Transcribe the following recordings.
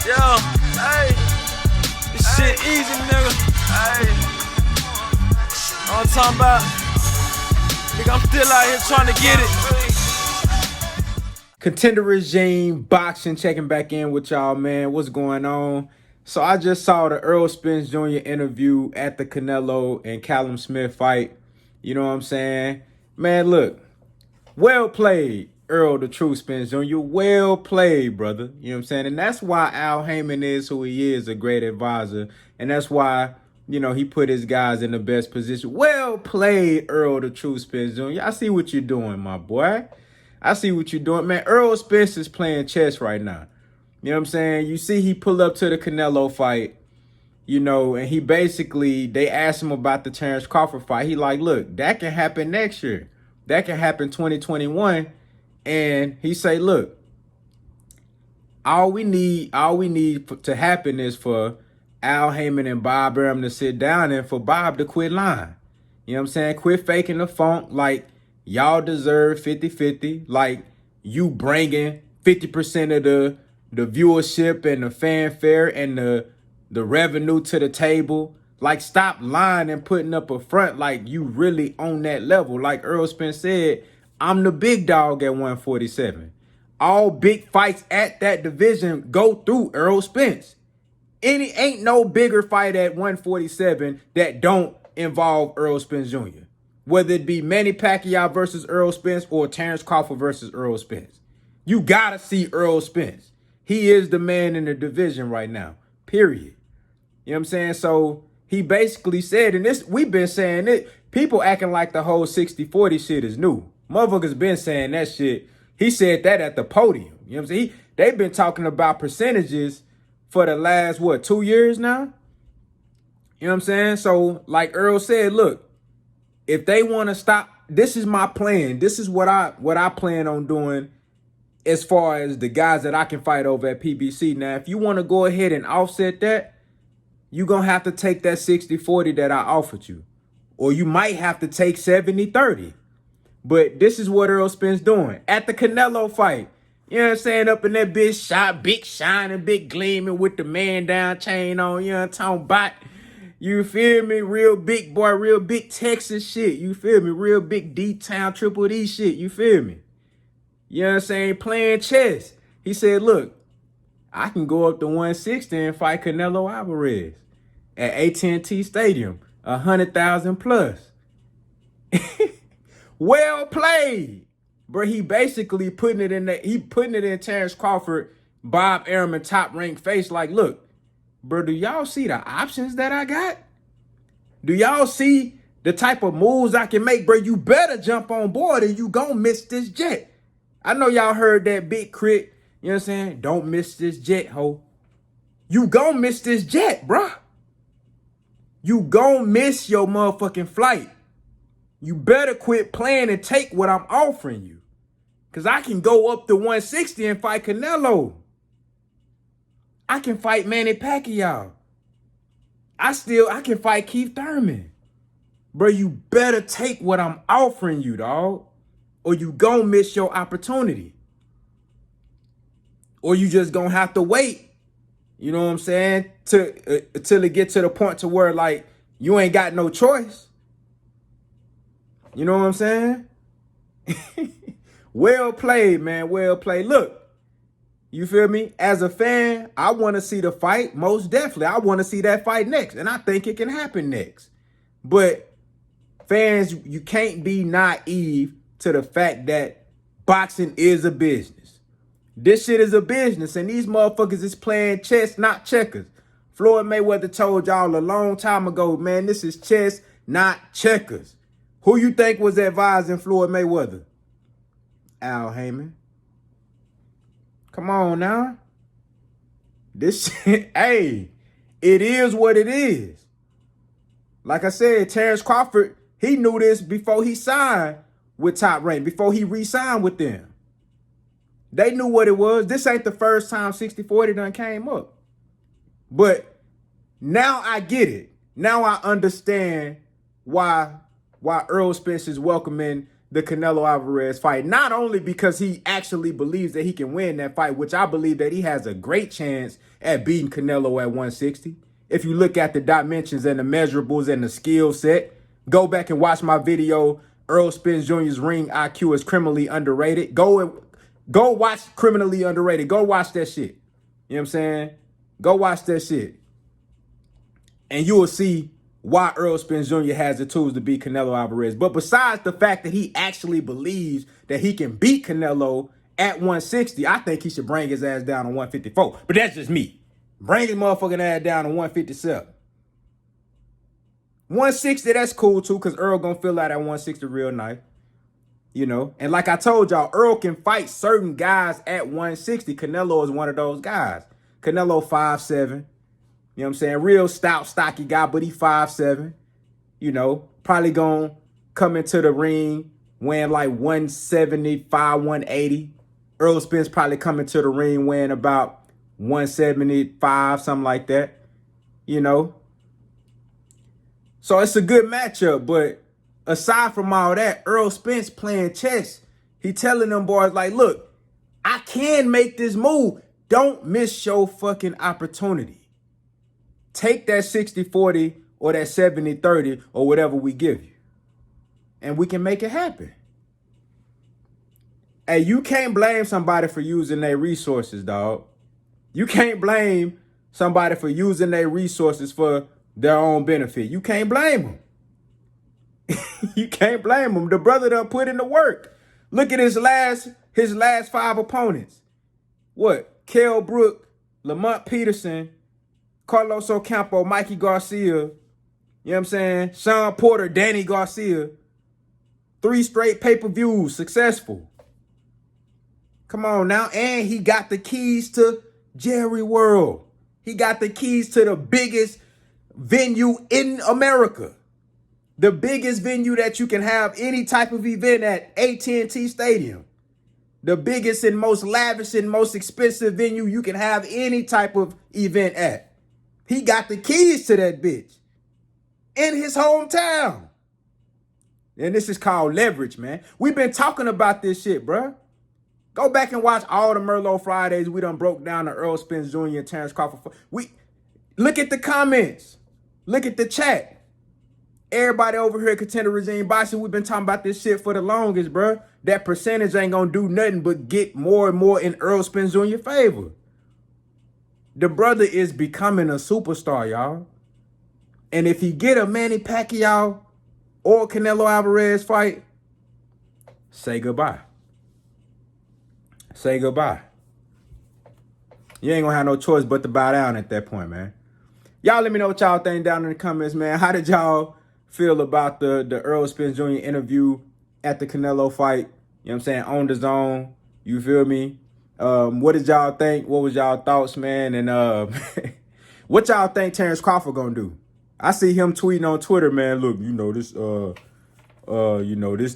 Yeah, hey, this shit easy, nigga. Hey, all I'm talking about, nigga, I'm still out here trying to get it. Contender Regime Boxing checking back in with y'all, man. What's going on? So I just saw the Errol Spence Jr. interview at the Canelo and Callum Smith fight. You know what I'm saying? Man, look, well played, Errol the True Spence Jr. Well played, brother. You know what I'm saying? And that's why Al Heyman is who he is, a great advisor. And that's why, you know, he put his guys in the best position. Well played, Errol the True Spence Jr. I see what you're doing, my boy. I see what you're doing. Man, Errol Spence is playing chess right now. You know what I'm saying? You see he pulled up to the Canelo fight, you know, and he basically, they asked him about the Terence Crawford fight. He like, look, that can happen next year. That can happen 2021. And he say, look, all we need to happen is for Al Heyman and Bob Arum to sit down and for Bob to quit lying. You know what I'm saying? Quit faking the funk. Like, y'all deserve 50-50. Like, you bringing 50% of the viewership and the fanfare and the revenue to the table. Like, stop lying and putting up a front like you really on that level. Like Errol Spence said, I'm the big dog at 147. All big fights at that division go through Errol Spence. Ain't no bigger fight at 147 that don't involve Errol Spence Jr. Whether it be Manny Pacquiao versus Errol Spence or Terence Crawford versus Errol Spence. You gotta see Errol Spence. He is the man in the division right now, period. You know what I'm saying? So he basically said, and this, we've been saying it, people acting like the whole 60-40 shit is new. Motherfuckers been saying that shit. He said that at the podium. You know what I'm saying? They've been talking about percentages for the last, 2 years now? You know what I'm saying? So like Earl said, look, if they want to stop, this is my plan. This is what I plan on doing as far as the guys that I can fight over at PBC. Now, if you want to go ahead and offset that, you're going to have to take that 60-40 that I offered you. Or you might have to take 70-30. But this is what Errol Spence doing. At the Canelo fight, you know what I'm saying? Up in that big shot, big shining, big gleaming with the man down chain on, you know what I'm talking about? You feel me? Real big boy, real big Texas shit. You feel me? Real big D-Town Triple D shit. You feel me? You know what I'm saying? Playing chess. He said, look, I can go up to 160 and fight Canelo Alvarez at AT&T Stadium, 100,000 plus. Well played. Bro, he basically putting it in Terence Crawford, Bob Arum, and Top Rank face like, look, bro, do y'all see the options that I got? Do y'all see the type of moves I can make? Bro, you better jump on board or you gonna miss this jet. I know y'all heard that big crit. You know what I'm saying? Don't miss this jet, ho. You gonna miss this jet, bro. You gonna miss your motherfucking flight. You better quit playing and take what I'm offering you. Because I can go up to 160 and fight Canelo. I can fight Manny Pacquiao. I can fight Keith Thurman. Bro, you better take what I'm offering you, dog. Or you gonna miss your opportunity. Or you just gonna have to wait. You know what I'm saying? Till it get to the point to where, like, you ain't got no choice. You know what I'm saying? Well played, man. Well played. Look, you feel me? As a fan, I want to see the fight. Most definitely. I want to see that fight next. And I think it can happen next. But fans, you can't be naive to the fact that boxing is a business. This shit is a business. And these motherfuckers is playing chess, not checkers. Floyd Mayweather told y'all a long time ago, man, this is chess, not checkers. Who you think was advising Floyd Mayweather? Al Heyman. Come on now. This shit, hey, it is what it is. Like I said, Terence Crawford, he knew this before he signed with Top Rank, before he re-signed with them. They knew what it was. This ain't the first time 60-40 done came up. But now I get it. Now I understand why Errol Spence is welcoming the Canelo Alvarez fight, not only because he actually believes that he can win that fight, which I believe that he has a great chance at beating Canelo at 160. If you look at the dimensions and the measurables and the skill set, go back and watch my video, Errol Spence Jr.'s ring IQ is criminally underrated. Go watch Criminally Underrated. Go watch that shit. You know what I'm saying? Go watch that shit. And you will see why Errol Spence Jr. has the tools to beat Canelo Alvarez. But besides the fact that he actually believes that he can beat Canelo at 160, I think he should bring his ass down to 154. But that's just me. Bring his motherfucking ass down to 157. 160, that's cool too, because Earl gonna feel out at 160 real nice. You know, and like I told y'all, Earl can fight certain guys at 160. Canelo is one of those guys. Canelo 5'7". You know what I'm saying? Real stout, stocky guy, but he 5'7". You know, probably gonna come into the ring weighing like 175, 180. Errol Spence probably coming to the ring weighing about 175, something like that. You know? So it's a good matchup, but aside from all that, Errol Spence playing chess. He telling them boys like, look, I can make this move. Don't miss your fucking opportunity. Take that 60-40 or that 70-30 or whatever we give you. And we can make it happen. Hey, you can't blame somebody for using their resources, dog. You can't blame somebody for using their resources for their own benefit. You can't blame them. You can't blame him. The brother done put in the work. Look at his last 5 opponents. What? Kell Brook, Lamont Peterson, Carlos Ocampo, Mikey Garcia, you know what I'm saying? Sean Porter, Danny Garcia. 3 straight pay-per-views, successful. Come on now. And he got the keys to Jerry World. He got the keys to the biggest venue in America. The biggest venue that you can have any type of event at, AT&T Stadium. The biggest and most lavish and most expensive venue you can have any type of event at. He got the keys to that bitch in his hometown. And this is called leverage, man. We've been talking about this shit, bruh. Go back and watch all the Merlot Fridays. We done broke down the Errol Spence Jr. and Terence Crawford. Look at the comments. Look at the chat. Everybody over here at Contender Regime Boxing, we've been talking about this shit for the longest, bro. That percentage ain't gonna do nothing but get more and more in Errol Spence Jr. favor. The brother is becoming a superstar, y'all. And if he get a Manny Pacquiao or Canelo Alvarez fight, say goodbye. Say goodbye. You ain't gonna have no choice but to bow down at that point, man. Y'all let me know what y'all think down in the comments, man. How did y'all feel about the Errol Spence Jr. interview at the Canelo fight? You know what I'm saying? On DAZN. You feel me? What did y'all think? What was y'all thoughts, man? And what y'all think Terence Crawford gonna do? I see him tweeting on Twitter, man. Look,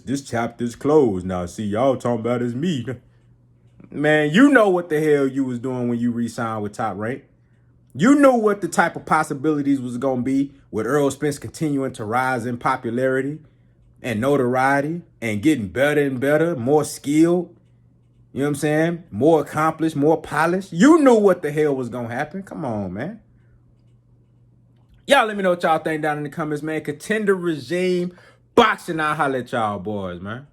this chapter's closed now. See, y'all talking about is me. Man, you know what the hell you was doing when you re-signed with Top Rank. You knew what the type of possibilities was going to be with Errol Spence continuing to rise in popularity and notoriety and getting better and better, more skilled, you know what I'm saying? More accomplished, more polished. You knew what the hell was going to happen. Come on, man. Y'all let me know what y'all think down in the comments, man. Contender Regime Boxing. I'll holler at y'all boys, man.